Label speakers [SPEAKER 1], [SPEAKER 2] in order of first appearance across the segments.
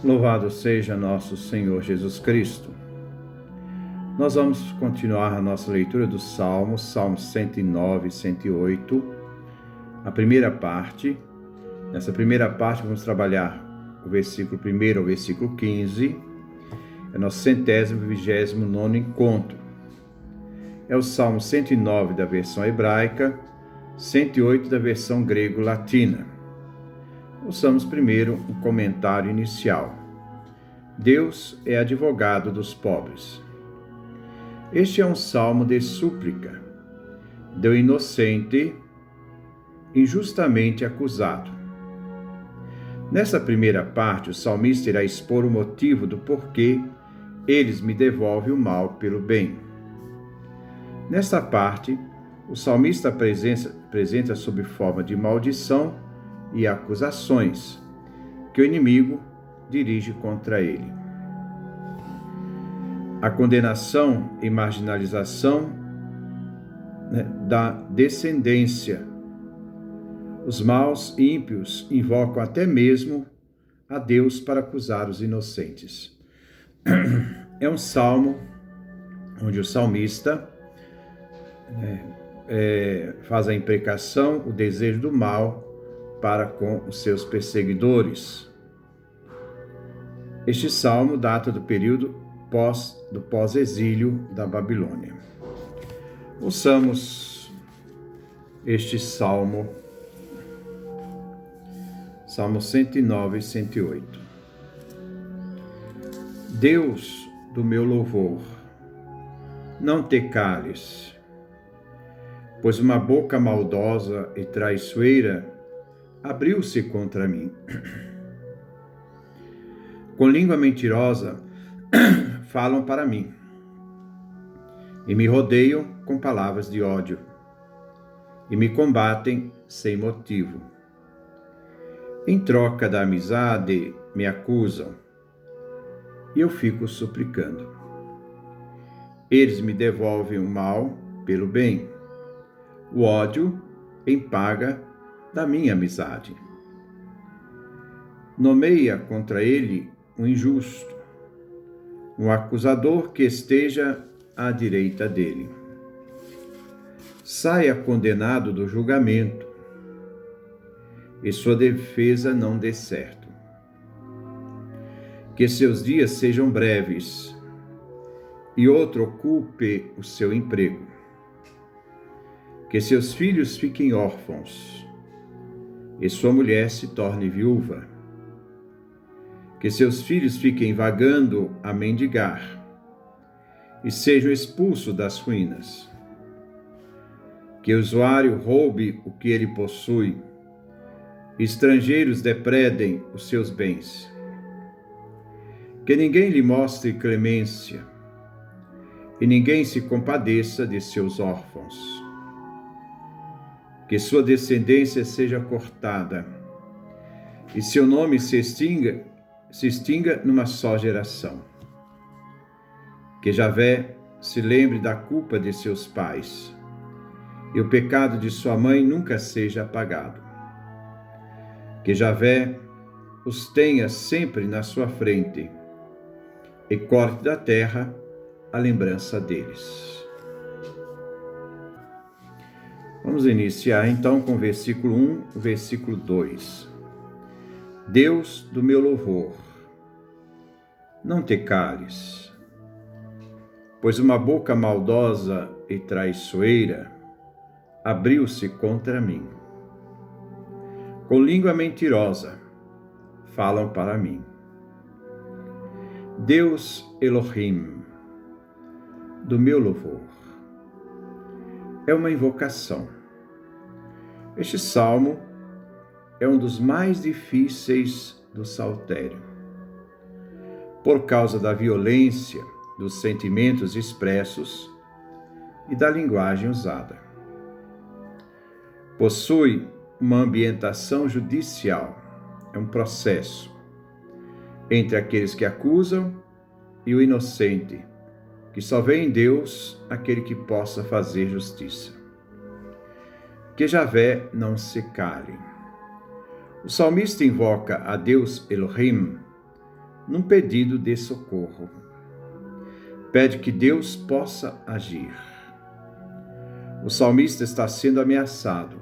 [SPEAKER 1] Louvado seja nosso Senhor Jesus Cristo. Nós vamos continuar a nossa leitura dos Salmos, Salmos 109 e 108, a primeira parte. Nessa primeira parte vamos trabalhar o versículo 1 ao versículo 15, é nosso 129º encontro. É o Salmo 109 da versão hebraica, 108 da versão grego-latina. Ouçamos primeiro o comentário inicial. Deus é advogado dos pobres. Este é um salmo de súplica do inocente injustamente acusado. Nessa primeira parte, o salmista irá expor o motivo do porquê eles me devolvem o mal pelo bem. Nesta parte, o salmista apresenta sob forma de maldição e acusações que o inimigo dirige contra ele. A condenação e marginalização da descendência. Os maus ímpios invocam até mesmo a Deus para acusar os inocentes. É um salmo onde o salmista faz a imprecação, o desejo do mal para com os seus perseguidores. Este salmo data do período do pós-exílio da Babilônia. Ouçamos este salmo, Salmo 109 e 108. Deus do meu louvor, não te cales, pois uma boca maldosa e traiçoeira abriu-se contra mim. Com língua mentirosa falam para mim e me rodeiam com palavras de ódio e me combatem sem motivo. Em troca da amizade me acusam e eu fico suplicando. Eles me devolvem o mal pelo bem, o ódio em paga da minha amizade. Nomeia contra ele um injusto, um acusador que esteja à direita dele. Saia condenado do julgamento e sua defesa não dê certo. Que seus dias sejam breves e outro ocupe o seu emprego. Que seus filhos fiquem órfãos e sua mulher se torne viúva. Que seus filhos fiquem vagando a mendigar e sejam expulsos das ruínas. Que o usuário roube o que ele possui, estrangeiros depredem os seus bens. Que ninguém lhe mostre clemência e ninguém se compadeça de seus órfãos. Que sua descendência seja cortada e seu nome se extinga numa só geração. Que Javé se lembre da culpa de seus pais e o pecado de sua mãe nunca seja apagado. Que Javé os tenha sempre na sua frente e corte da terra a lembrança deles. Vamos iniciar então com o versículo 1 e o versículo 2. Deus do meu louvor, não te cales, pois uma boca maldosa e traiçoeira abriu-se contra mim. Com língua mentirosa falam para mim. Deus Elohim, do meu louvor. É uma invocação. Este salmo é um dos mais difíceis do saltério, por causa da violência dos sentimentos expressos e da linguagem usada. Possui uma ambientação judicial, é um processo entre aqueles que acusam e o inocente, que só vê em Deus aquele que possa fazer justiça. Que Javé não se cale. O salmista invoca a Deus Elohim num pedido de socorro. Pede que Deus possa agir. O salmista está sendo ameaçado.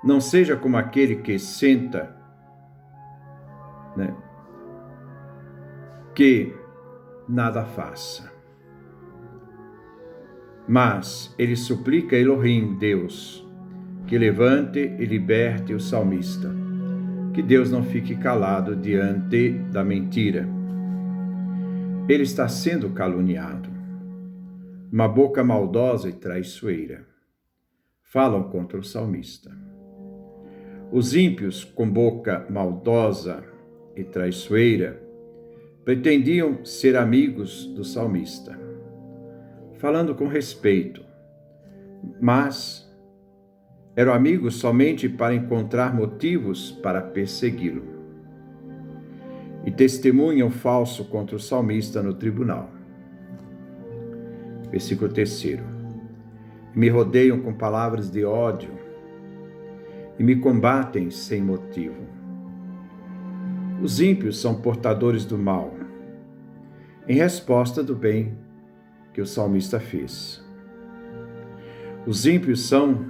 [SPEAKER 1] Não seja como aquele que senta, que nada faça. Mas ele suplica a Elohim, Deus, que levante e liberte o salmista. Que Deus não fique calado diante da mentira. Ele está sendo caluniado. Uma boca maldosa e traiçoeira falam contra o salmista. Os ímpios, com boca maldosa e traiçoeira, pretendiam ser amigos do salmista, falando com respeito, mas eram amigos somente para encontrar motivos para persegui-lo. E testemunham falso contra o salmista no tribunal. Versículo 3. Me rodeiam com palavras de ódio e me combatem sem motivo. Os ímpios são portadores do mal, em resposta do bem que o salmista fez. Os ímpios são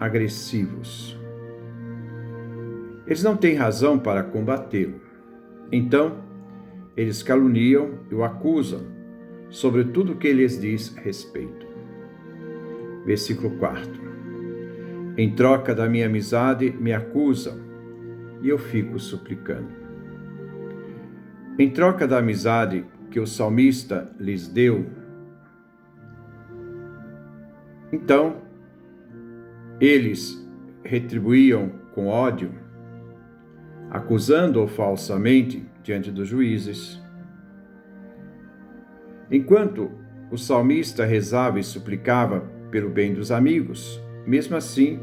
[SPEAKER 1] agressivos. Eles não têm razão para combatê-lo. Então, eles caluniam e o acusam sobre tudo o que lhes diz respeito. Versículo 4. Em troca da minha amizade, me acusam e eu fico suplicando. Em troca da amizade que o salmista lhes deu, então, eles retribuíam com ódio, acusando-o falsamente diante dos juízes. Enquanto o salmista rezava e suplicava pelo bem dos amigos, mesmo assim,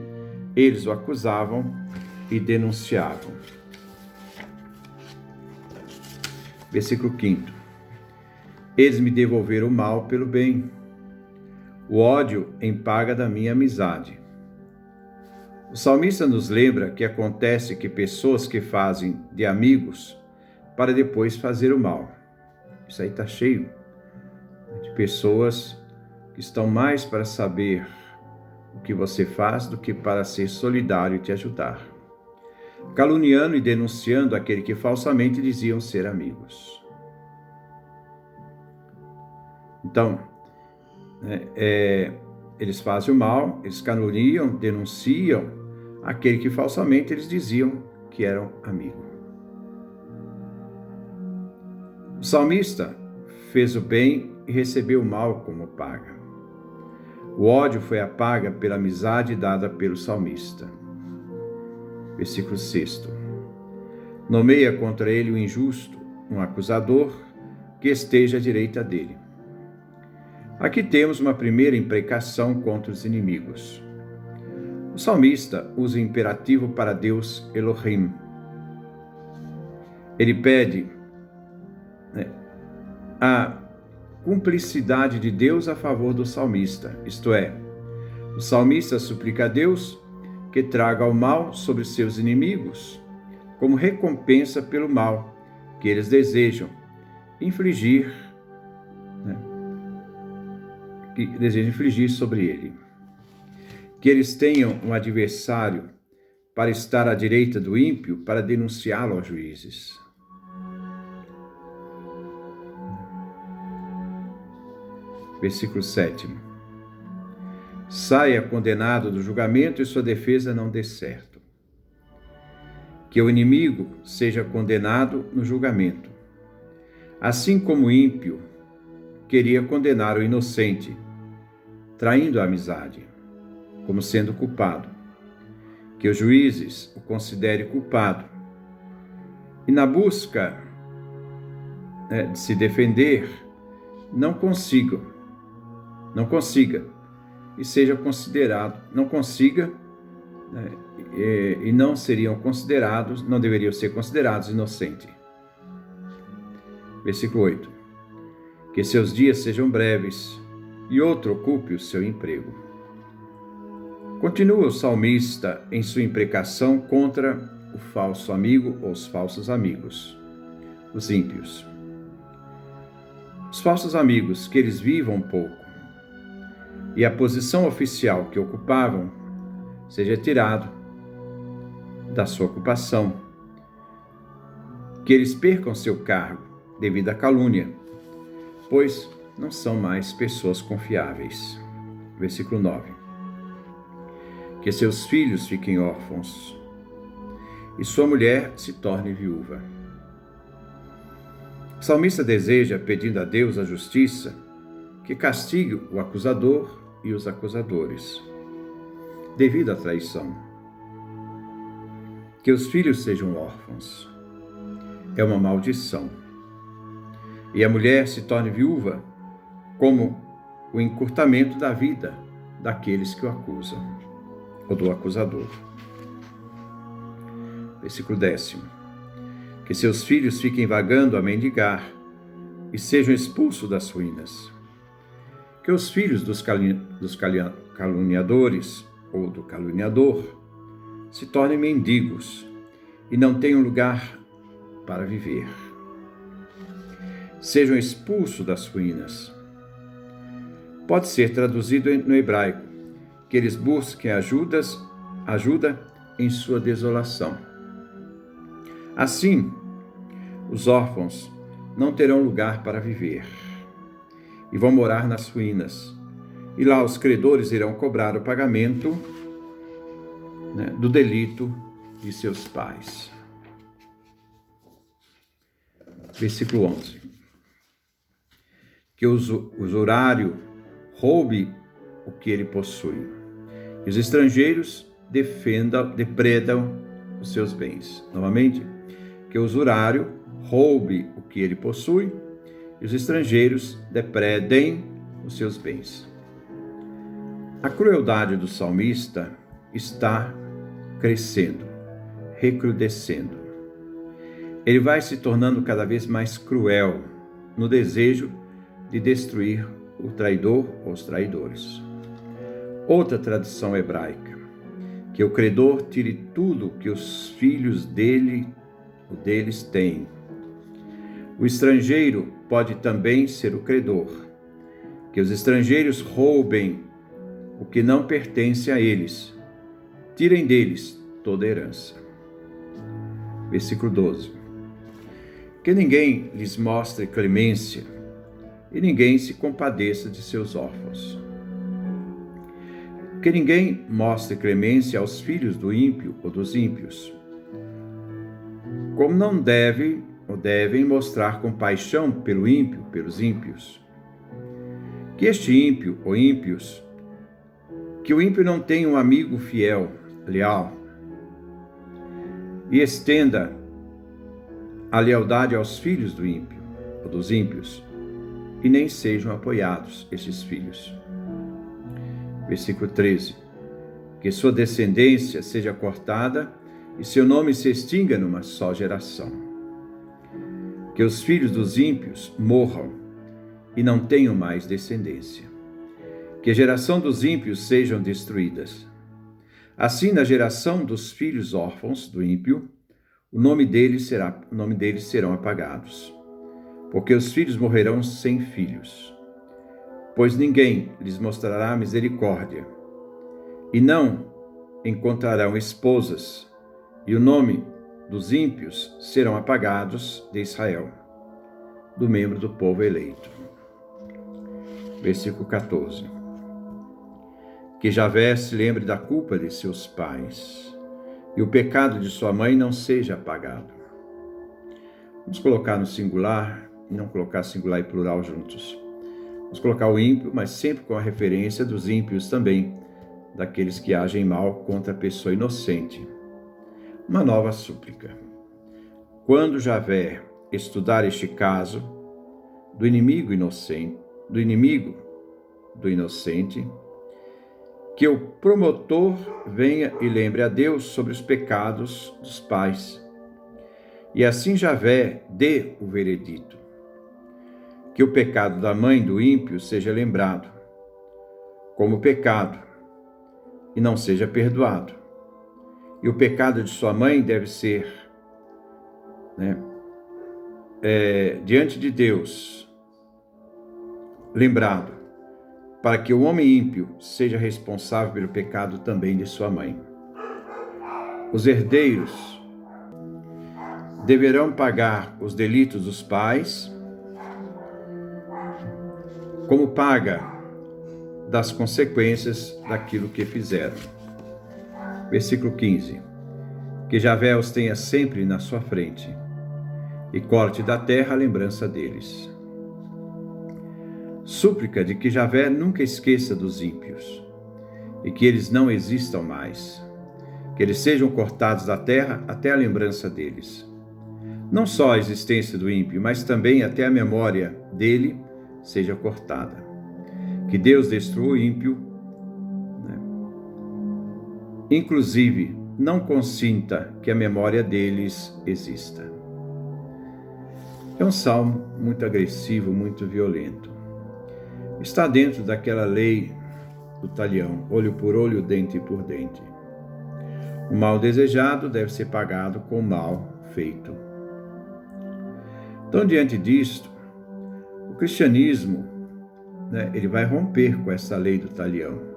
[SPEAKER 1] eles o acusavam e denunciavam. Versículo 5. Eles me devolveram o mal pelo bem, o ódio em paga da minha amizade. O salmista nos lembra que acontece que pessoas que fazem de amigos para depois fazer o mal. Isso aí está cheio de pessoas que estão mais para saber o que você faz do que para ser solidário e te ajudar. Caluniando e denunciando aquele que falsamente diziam ser amigos. Então, eles fazem o mal, eles caluniam, denunciam aquele que falsamente eles diziam que eram amigo. O salmista fez o bem e recebeu o mal como paga. O ódio foi a paga pela amizade dada pelo salmista. Versículo 6. Nomeia contra ele o injusto, um acusador que esteja à direita dele. Aqui temos uma primeira imprecação contra os inimigos. O salmista usa o imperativo para Deus Elohim. Ele pede a cumplicidade de Deus a favor do salmista, isto é, o salmista suplica a Deus que traga o mal sobre seus inimigos, como recompensa pelo mal que eles desejam infligir, sobre ele. Que eles tenham um adversário para estar à direita do ímpio, para denunciá-lo aos juízes. Versículo 7. Saia condenado do julgamento e sua defesa não dê certo. Que o inimigo seja condenado no julgamento. Assim como o ímpio queria condenar o inocente, traindo a amizade, como sendo culpado. Que os juízes o considerem culpado. E na busca de se defender, não consiga e seja considerado, e não seriam considerados, não deveriam ser considerados inocentes. Versículo 8. Que seus dias sejam breves e outro ocupe o seu emprego. Continua o salmista em sua imprecação contra o falso amigo ou os falsos amigos. os ímpios. Os falsos amigos, que eles vivam pouco, e a posição oficial que ocupavam seja tirado da sua ocupação, que eles percam seu cargo devido à calúnia, pois não são mais pessoas confiáveis. Versículo 9. Que seus filhos fiquem órfãos e sua mulher se torne viúva. O salmista deseja, pedindo a Deus a justiça, que castigue o acusador e os acusadores, devido à traição. Que os filhos sejam órfãos. É uma maldição. E a mulher se torne viúva, como o encurtamento da vida daqueles que o acusam, ou do acusador. Versículo 10. Que seus filhos fiquem vagando a mendigar e sejam expulsos das ruínas. Que os filhos dos caluniadores ou do caluniador se tornem mendigos e não tenham lugar para viver. Sejam expulsos das ruínas. Pode ser traduzido no hebraico, que eles busquem ajuda em sua desolação. Assim, os órfãos não terão lugar para viver e vão morar nas ruínas. E lá os credores irão cobrar o pagamento, do delito de seus pais. Versículo 11. Que o usurário roube o que ele possui, e os estrangeiros depredam os seus bens. Novamente, que o usurário roube o que ele possui, e os estrangeiros depredem os seus bens. A crueldade do salmista está crescendo, recrudescendo. Ele vai se tornando cada vez mais cruel no desejo de destruir o traidor ou os traidores. Outra tradição hebraica, que o credor tire tudo que os filhos deles têm. O estrangeiro pode também ser o credor, que os estrangeiros roubem o que não pertence a eles, tirem deles toda a herança. Versículo 12. Que ninguém lhes mostre clemência e ninguém se compadeça de seus órfãos. Que ninguém mostre clemência aos filhos do ímpio ou dos ímpios, como não devem mostrar compaixão pelo ímpio, pelos ímpios. Que este ímpio ou ímpios, que o ímpio não tenha um amigo fiel, leal, e estenda a lealdade aos filhos do ímpio ou dos ímpios, e nem sejam apoiados estes filhos. Versículo 13. Que sua descendência seja cortada e seu nome se extinga numa só geração. Que os filhos dos ímpios morram e não tenham mais descendência. Que a geração dos ímpios sejam destruídas. Assim, na geração dos filhos órfãos do ímpio, o nome deles serão apagados, porque os filhos morrerão sem filhos, pois ninguém lhes mostrará misericórdia, e não encontrarão esposas, e o nome dos ímpios serão apagados de Israel, do membro do povo eleito. Versículo 14. Que Javé se lembre da culpa de seus pais, e o pecado de sua mãe não seja apagado. Vamos colocar no singular, não colocar singular e plural juntos. Vamos colocar o ímpio, mas sempre com a referência dos ímpios também, daqueles que agem mal contra a pessoa inocente. Uma nova súplica. Quando Javé estudar este caso do inimigo do inocente, que o promotor venha e lembre a Deus sobre os pecados dos pais, e assim Javé dê o veredito. Que o pecado da mãe do ímpio seja lembrado como pecado e não seja perdoado. E o pecado de sua mãe deve ser diante de Deus, lembrado, para que o homem ímpio seja responsável pelo pecado também de sua mãe. Os herdeiros deverão pagar os delitos dos pais, como paga das consequências daquilo que fizeram. Versículo 15. Que Javé os tenha sempre na sua frente, e corte da terra a lembrança deles. Súplica de que Javé nunca esqueça dos ímpios, e que eles não existam mais, que eles sejam cortados da terra até a lembrança deles. Não só a existência do ímpio, mas também até a memória dele seja cortada. Que Deus destrua o ímpio, inclusive não consinta que a memória deles exista. É um salmo muito agressivo, muito violento. Está dentro daquela lei do talião, olho por olho, dente por dente. O mal desejado deve ser pagado com o mal feito. Então, diante disto, o cristianismo, ele vai romper com essa lei do talião.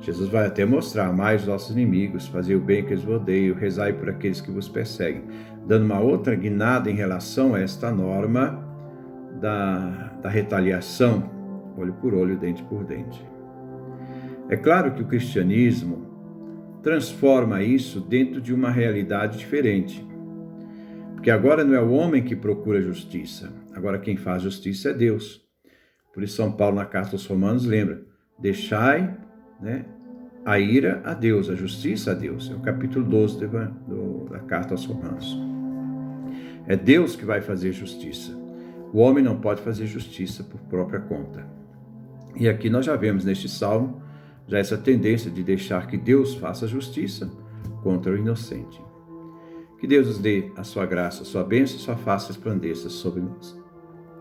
[SPEAKER 1] Jesus vai até mostrar: amai os vossos inimigos, fazei o bem que eles vos odeiam, rezai por aqueles que vos perseguem, dando uma outra guinada em relação a esta norma da retaliação, olho por olho, dente por dente. É claro que o cristianismo transforma isso dentro de uma realidade diferente, porque agora não é o homem que procura justiça, agora quem faz justiça é Deus. Por isso São Paulo, na carta aos Romanos, lembra: deixai a ira a Deus, a justiça a Deus. É o capítulo 12 da carta aos Romanos. É Deus que vai fazer justiça. O homem não pode fazer justiça por própria conta. E aqui nós já vemos neste salmo já essa tendência de deixar que Deus faça justiça contra o inocente. Que Deus nos dê a sua graça, a sua bênção, a sua face resplandeça sobre nós.